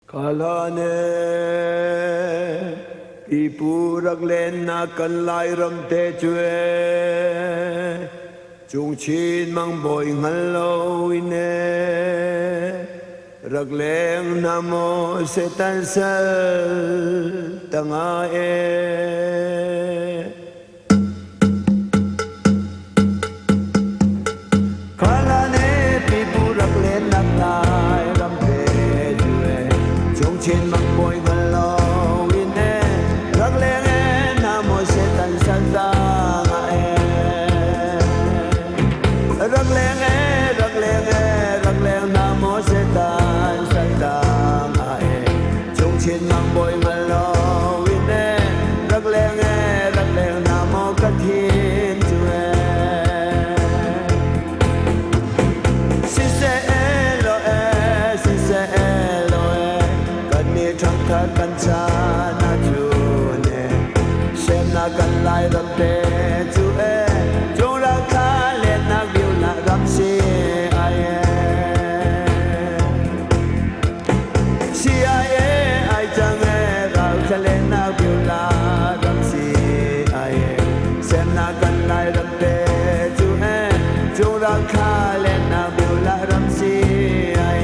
Kalane ipurak len na kan lai ram te chue chung chin mang boi ngal lo ine rak leng namo se tan sal tanga e Kalane ipurak len na lai ram te chue chung chin mang boi ngal lo ine rak leng namo se tan sal tanga e rak leng namo se tan sal tanga e chung chin mang boi ngal lo ine rak leng namo ka thin chue si se lo e kan ni thang tha kan cha na chu ne sem na kan lai ram te chu e chung ra kha le na view na ram si ai si ai chang e rao kha le na view na ram si ai sem na kan lai ram te chu e chung ra kha le na view na ram si ai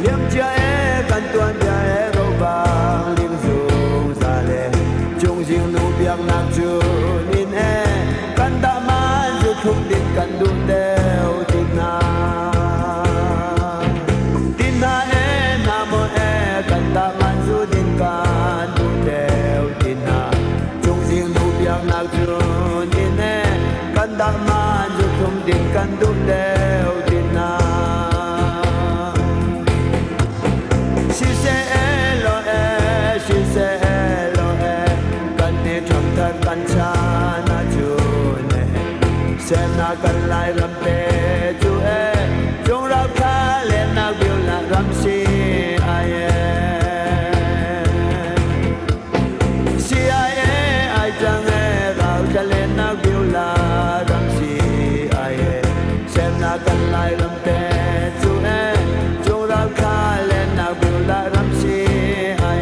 liam cha e kan tuan cha e ro bang lim dung sa le chung jing nu biang nak chu nin e kan da man zu thuk din kan dun deu tin na e na mo e kan da man zu din kan dun deu tin na chung jing nu biang nak chu nin e kan da man zu thuk din kan dun deu tin na She say hello kan ni tham than kan cha na chu ne sem na kan lai ram te chu e chung ra kha le na view la ram si ai si ai chang e rao cha le na view la ram si ai sem na kan lai ram te chu e chung ra kha le na view la ram si ai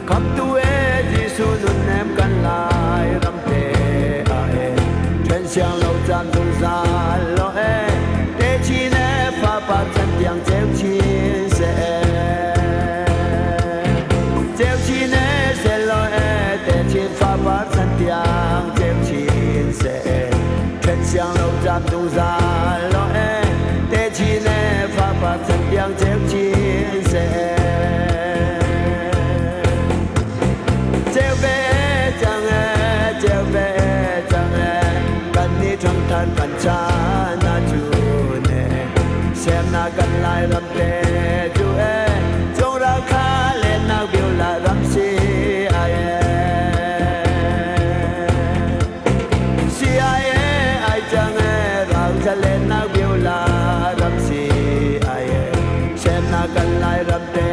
Come to e Giêsu nun em kan lai ram te ai Thuyền xiang lâu chan dung sa lo e te chi ne pha pa chan tiang cheu chi se cheu chi ne se lo e te chi pha pa chan tiang cheu chi se thuyền xiang lâu chan dung sa lo e te chi ne pha pa chan tiang cheu chi se Cheo ve chang e kan ni thang than kan cha na chu ne sem na kan lai ram te chu e chung ra kha le na view la ram si ai si ai chang e rao kha le na view la ram si ai sem na kan lai ram te